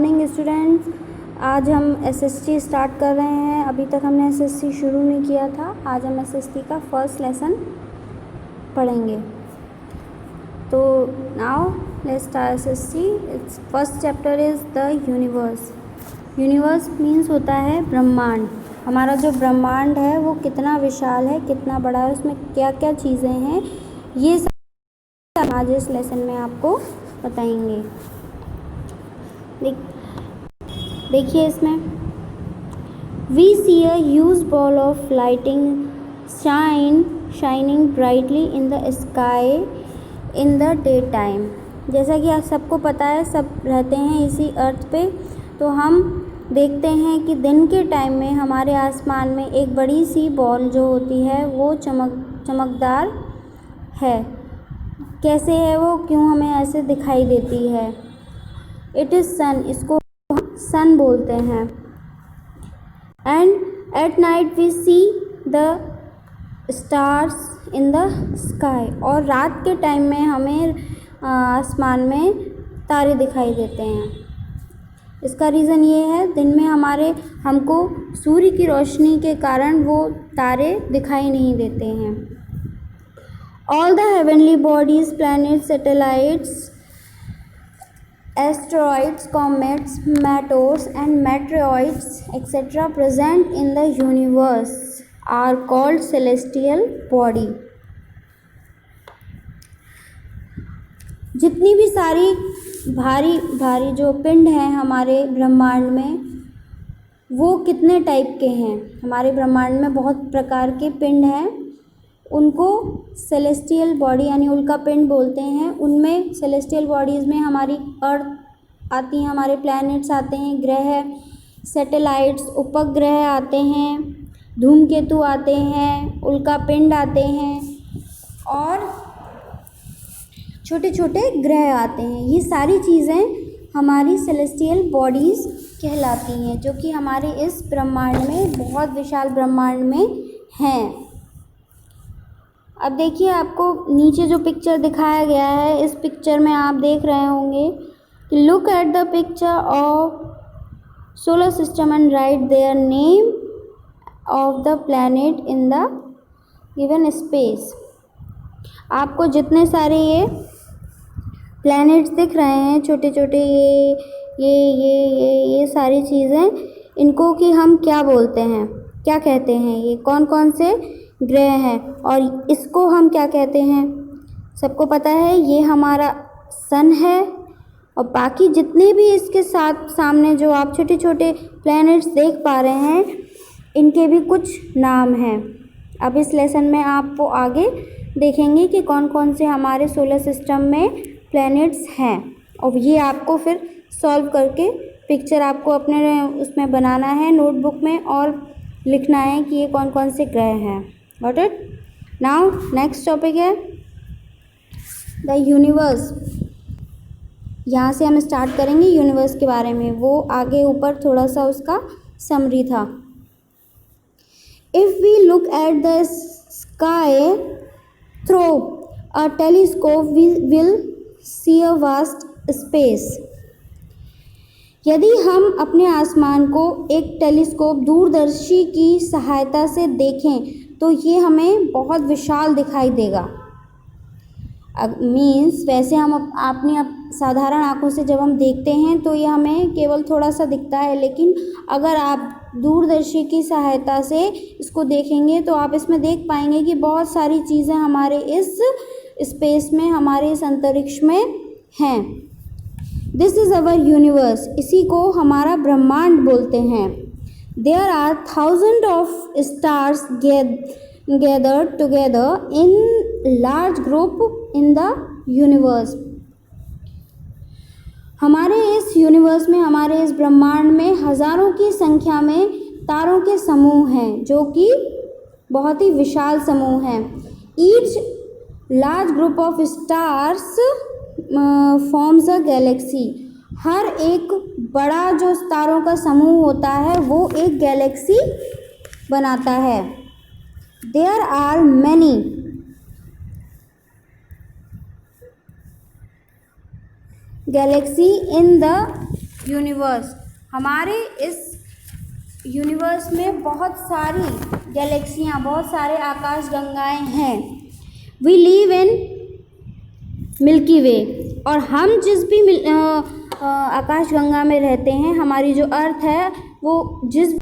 Morning students. आज हम SST start कर रहे हैं। अभी तक हमने एसएसटी शुरू नहीं किया था। आज हम एसएसटी का फर्स्ट लेसन पढ़ेंगे। तो now let's start SST. It's first chapter is the universe. Universe means होता है ब्रह्मांड। हमारा जो ब्रह्मांड है वो कितना विशाल है, कितना बड़ा है, उसमें क्या क्या चीज़ें हैं, ये सब आज इस लेसन में आपको बताएंगे। देखिए इसमें we see a huge ball of lighting shining brightly in the sky in the day time. जैसा कि आप सबको पता है, सब रहते हैं इसी अर्थ पे, तो हम देखते हैं कि दिन के टाइम में हमारे आसमान में एक बड़ी सी बॉल जो होती है वो चमकदार है। कैसे है वो, क्यों हमें ऐसे दिखाई देती है? इट इज़ सन, इसको सन बोलते हैं। And at night we see the stars in the sky. और रात के टाइम में हमें आसमान में तारे दिखाई देते हैं। इसका रीज़न ये है, दिन में हमको सूर्य की रोशनी के कारण वो तारे दिखाई नहीं देते हैं। All the heavenly bodies, planets, satellites, asteroids, comets, meteors and meteoroids etc. present in the universe are called celestial body. जितनी भी सारी भारी जो पिंड हैं हमारे ब्रह्मांड में, वो कितने टाइप के हैं? हमारे ब्रह्मांड में बहुत प्रकार के पिंड हैं, उनको सेलेस्टियल बॉडी यानी उल्का पिंड बोलते हैं। उनमें सेलेस्टियल बॉडीज़ में हमारी अर्थ आती हैं, हमारे प्लैनेट्स आते हैं, ग्रह, सैटेलाइट्स, उपग्रह आते हैं, धूमकेतु आते हैं, उल्का पिंड आते हैं और छोटे छोटे ग्रह आते हैं। ये सारी चीज़ें हमारी सेलेस्टियल बॉडीज़ कहलाती हैं, जो कि हमारे इस ब्रह्मांड में, बहुत विशाल ब्रह्मांड में हैं। अब देखिए, आपको नीचे जो पिक्चर दिखाया गया है, इस पिक्चर में आप देख रहे होंगे कि look at the picture of solar system and right their name of the planet in the given space. आपको जितने सारे ये प्लैनेट्स दिख रहे हैं, छोटे छोटे ये सारी चीज़ें, इनको कि हम क्या बोलते हैं, क्या कहते हैं? ये कौन कौन से ग्रह हैं और इसको हम क्या कहते हैं? सबको पता है, ये हमारा सन है। और बाकी जितने भी इसके साथ सामने जो आप छोटे छोटे प्लैनेट्स देख पा रहे हैं, इनके भी कुछ नाम हैं। अब इस लेसन में आपको आगे देखेंगे कि कौन कौन से हमारे सोलर सिस्टम में प्लैनेट्स हैं, और ये आपको फिर सॉल्व करके पिक्चर आपको अपने उसमें बनाना है नोटबुक में, और लिखना है कि ये कौन कौन से ग्रह हैं। Got it? Now next topic है द यूनिवर्स। यहाँ से हम स्टार्ट करेंगे यूनिवर्स के बारे में। वो आगे ऊपर थोड़ा सा उसका समरी था। If we look at the sky through a telescope we will see a vast space. यदि हम अपने आसमान को एक टेलीस्कोप, दूरदर्शी की सहायता से देखें तो ये हमें बहुत विशाल दिखाई देगा। मीन्स वैसे हम अपनी साधारण आँखों से जब हम देखते हैं तो ये हमें केवल थोड़ा सा दिखता है, लेकिन अगर आप दूरदर्शी की सहायता से इसको देखेंगे तो आप इसमें देख पाएंगे कि बहुत सारी चीज़ें हमारे इस स्पेस में, हमारे इस अंतरिक्ष में हैं। This is our universe. इसी को हमारा ब्रह्मांड बोलते हैं। There are thousands of stars gathered together in large group in the universe. हमारे इस यूनिवर्स में, हमारे इस ब्रह्मांड में हज़ारों की संख्या में तारों के समूह हैं, जो कि बहुत ही विशाल समूह हैं। Each large group of stars forms a galaxy. हर एक बड़ा जो तारों का समूह होता है वो एक गैलेक्सी बनाता है। There are many galaxy in the universe, हमारे इस यूनिवर्स में बहुत सारी गैलेक्सियाँ, बहुत सारे आकाश गंगाएँ हैं। वी लिव इन मिल्की वे, और हम जिस भी आकाश गंगा में रहते हैं, हमारी जो अर्थ है वो जिस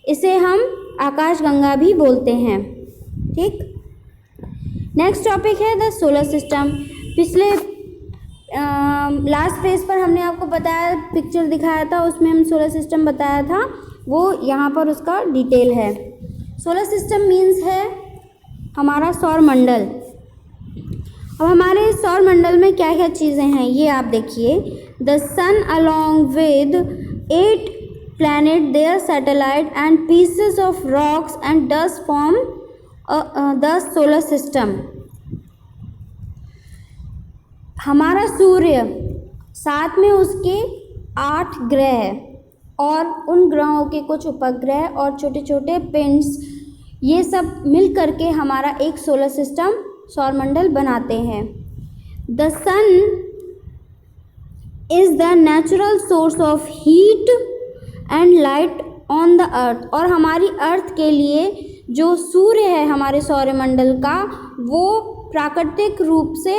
इसे हम आकाश गंगा भी बोलते हैं। ठीक, नेक्स्ट टॉपिक है द सोलर सिस्टम। पिछले लास्ट पेज पर हमने आपको बताया, पिक्चर दिखाया था, उसमें हम सोलर सिस्टम बताया था, वो यहाँ पर उसका डिटेल है। सोलर सिस्टम मीन्स है हमारा सौर मंडल। अब हमारे सौर मंडल में क्या क्या चीज़ें हैं ये आप देखिए। The sun along with 8 planet, their satellite and pieces of rocks and dust form the solar system। हमारा सूर्य, साथ में उसके 8 ग्रह और उन ग्रहों के कुछ उपग्रह और छोटे छोटे पिंड्स, ये सब मिल करके हमारा एक सोलर सिस्टम, सौर मंडल बनाते हैं। The sun is the natural source of heat and light on the earth, और हमारी अर्थ के लिए जो सूर्य है हमारे सौरमंडल का, वो प्राकृतिक रूप से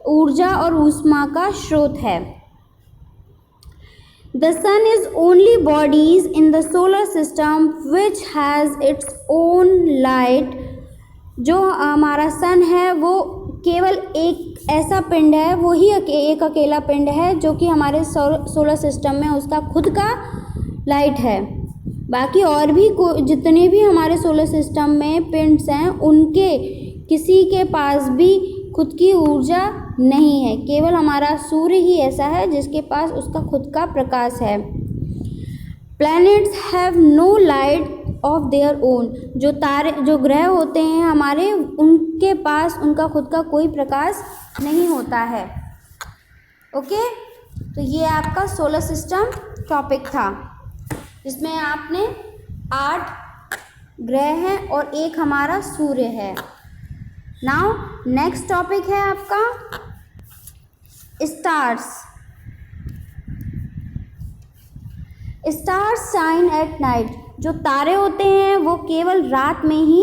ऊर्जा और ऊष्मा का स्रोत है। The sun is only bodies in the solar system which has its own light. जो हमारा सन है वो केवल एक ऐसा पिंड है, वो ही एक अकेला पिंड है जो कि हमारे सोलर सिस्टम में उसका खुद का लाइट है। बाकी और भी जितने भी हमारे सोलर सिस्टम में पिंड्स हैं, उनके किसी के पास भी खुद की ऊर्जा नहीं है। केवल हमारा सूर्य ही ऐसा है जिसके पास उसका खुद का प्रकाश है। Planets have no light of their own. जो तारे, जो ग्रह होते हैं हमारे, उनके पास उनका खुद का कोई प्रकाश नहीं होता है। ओके, तो ये आपका सोलर सिस्टम टॉपिक था, जिसमें आपने 8 ग्रह हैं और एक हमारा सूर्य है। नाउ नेक्स्ट टॉपिक है आपका stars. Stars shine at night. जो तारे होते हैं वो केवल रात में ही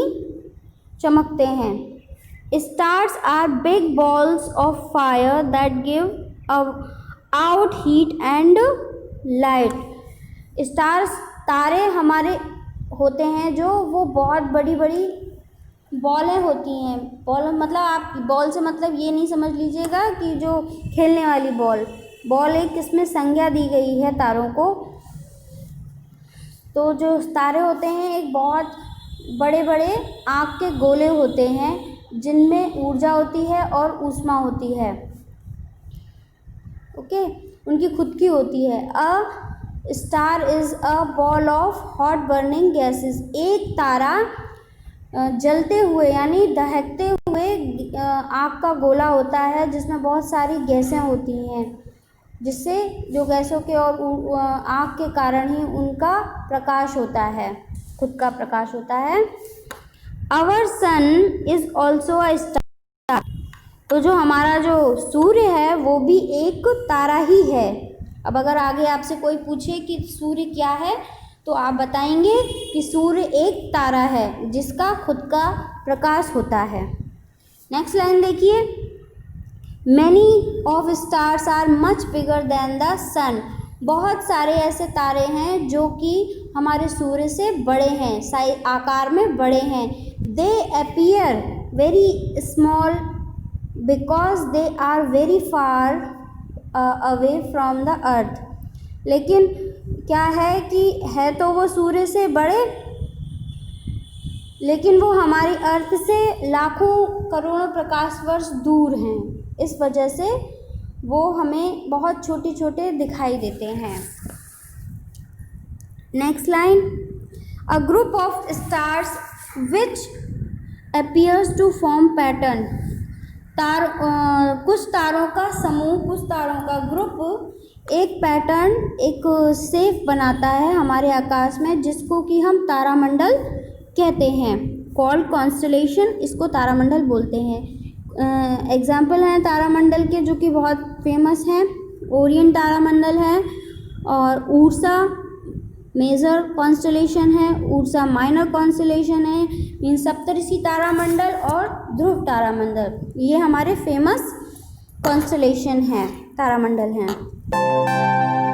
चमकते हैं। Stars are big balls of fire that give out heat and light. Stars, तारे हमारे होते हैं जो वो बहुत बड़ी बड़ी बॉलें होती हैं। बॉल मतलब, आप बॉल से मतलब ये नहीं समझ लीजिएगा कि जो खेलने वाली बॉल एक इसमें संज्ञा दी गई है तारों को। तो जो तारे होते हैं एक बहुत बड़े बड़े आँख के गोले होते हैं जिनमें ऊर्जा होती है और ऊष्मा होती है। ओके, उनकी खुद की होती है। Star is a ball of hot burning gases. एक तारा जलते हुए यानी दहकते हुए आग का गोला होता है जिसमें बहुत सारी गैसें होती हैं, जिससे जो गैसों के और आग के कारण ही उनका प्रकाश होता है, खुद का प्रकाश होता है। Our sun is also a star. तो जो हमारा जो सूर्य है वो भी एक तारा ही है। अब अगर आगे आपसे कोई पूछे कि सूर्य क्या है, तो आप बताएंगे कि सूर्य एक तारा है जिसका खुद का प्रकाश होता है। नेक्स्ट लाइन देखिए, many of stars are much bigger than the sun. बहुत सारे ऐसे तारे हैं जो कि हमारे सूर्य से बड़े हैं, साइज आकार में बड़े हैं। They appear very small because they are very far away from the earth. लेकिन क्या है कि है तो वो सूर्य से बड़े, लेकिन वो हमारी अर्थ से लाखों करोड़ों प्रकाश वर्ष दूर हैं। इस वजह से वो हमें बहुत छोटे छोटे दिखाई देते हैं। Next line, a group of stars which appears to form pattern. कुछ तारों का समूह, कुछ तारों का ग्रुप एक पैटर्न, एक शेप बनाता है हमारे आकाश में, जिसको कि हम तारामंडल कहते हैं। कॉल्ड कॉन्स्टलेशन, इसको तारामंडल बोलते हैं। एग्जाम्पल हैं तारामंडल के जो कि बहुत फेमस हैं। ओरियन तारामंडल है और उर्सा मेजर कॉन्स्टलेशन है, उर्सा माइनर कॉन्स्टलेशन है, इन सप्तऋषि तारामंडल और ध्रुव तारामंडल, ये हमारे फेमस कॉन्स्टलेशन हैं, तारामंडल हैं।